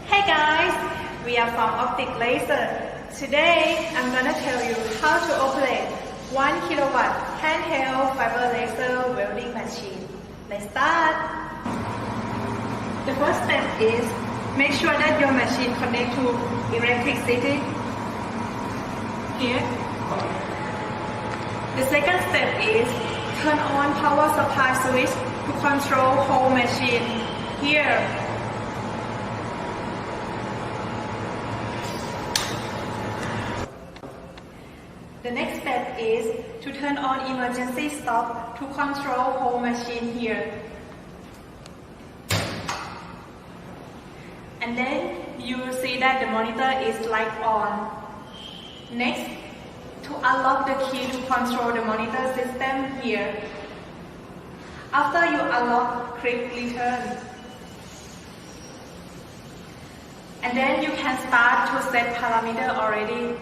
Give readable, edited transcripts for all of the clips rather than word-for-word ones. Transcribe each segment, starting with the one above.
Hey guys, we are from Optic Laser. Today I'm gonna tell you how to operate 1 kilowatt handheld fiber laser welding machine. Let's start. The first step is make sure that your machine connects to electricity. Here. The second step is turn on power supply switch to control whole machine. Here. The next step is to turn on emergency stop to control whole machine here. And then you will see that the monitor is light on. Next, to unlock the key to control the monitor system here. After you unlock, click return. And then you can start to set parameter already.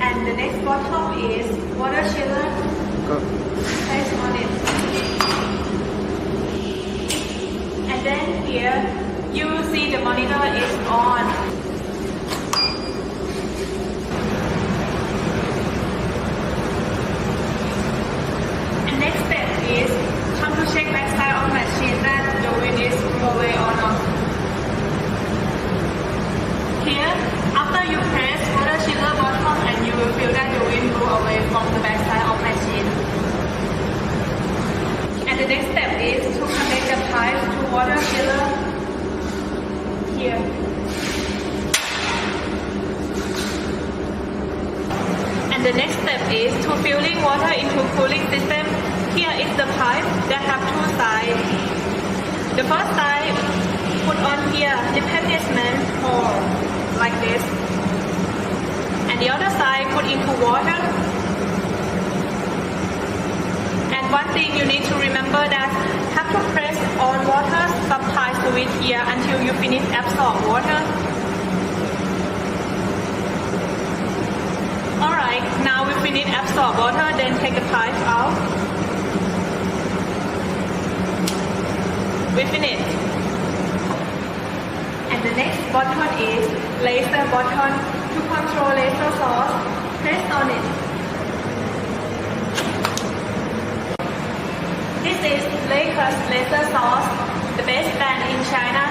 And the next bottom is water chiller. Place on it. And then here you will see the monitor is on. And next step is come to check back side of machine that the wind is away or not. Here, after you press water chiller button and you will feel that the wind go away from the back side of machine. And the next step is to connect the pipe to water chiller here. And the next step is to filling water into cooling system. Here is the pipe that have two sides. The first side put on here the replacement hole like this. And the other side put into water. And one thing you need to remember that have to press on water supply switch here until you finish absorb water. Alright, now we finish absorb water, then take the pipe out. We finish. And the next button is laser button to control laser source. Press on it. This is latest laser source, the best brand in China.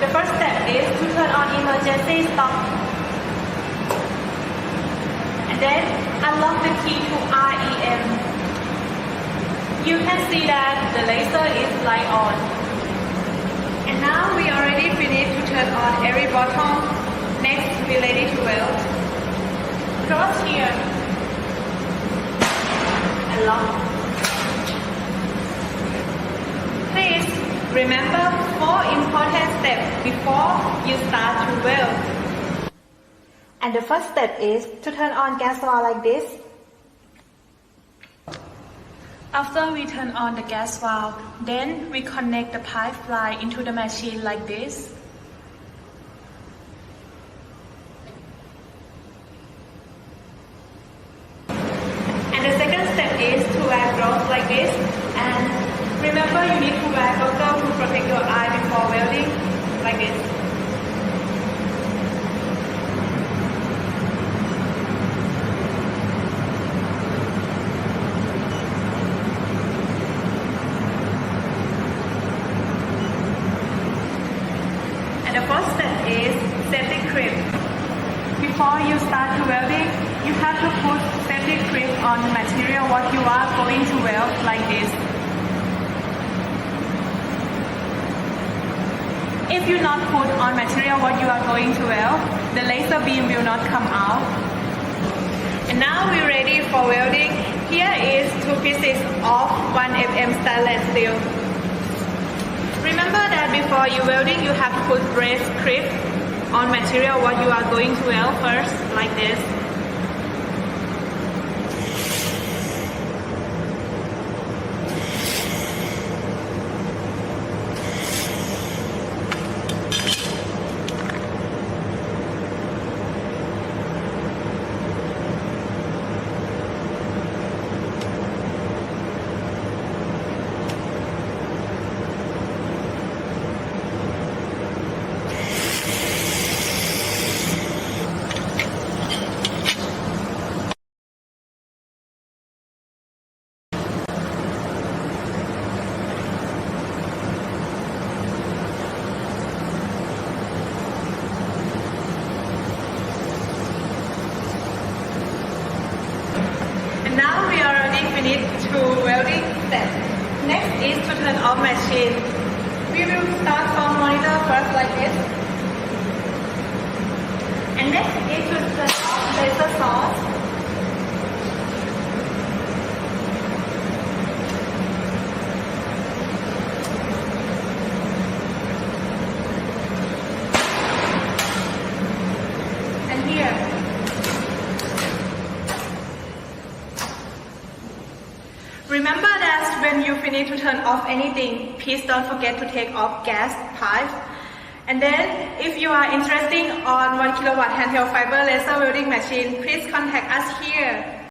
The first step is to turn on emergency stop. And then unlock the key to REM. You can see that the laser is light on. And now we already finished to turn on every button. Next, we're ready to weld. Close here. And lock. Please remember 4 important steps before you start to weld. And the first step is to turn on gas valve like this. After we turn on the gas valve, then we connect the pipeline into the machine like this. And the second step is to wear gloves like this. And remember you need to wear goggles to protect your eye before welding, like this. The first step is safety clip. Before you start to welding, you have to put safety clip on the material what you are going to weld like this. If you not put on material what you are going to weld, the laser beam will not come out. And now we're ready for welding. Here is 2 pieces of 1 mm stainless steel. Remember that before you welding, you have to put brace clip on material what you are going to weld first, like this. And next is to turn off laser source. And here. Remember that when you finish to turn off anything, please don't forget to take off gas pipe. And then, if you are interested on 1 kilowatt handheld fiber laser welding machine, please contact us here.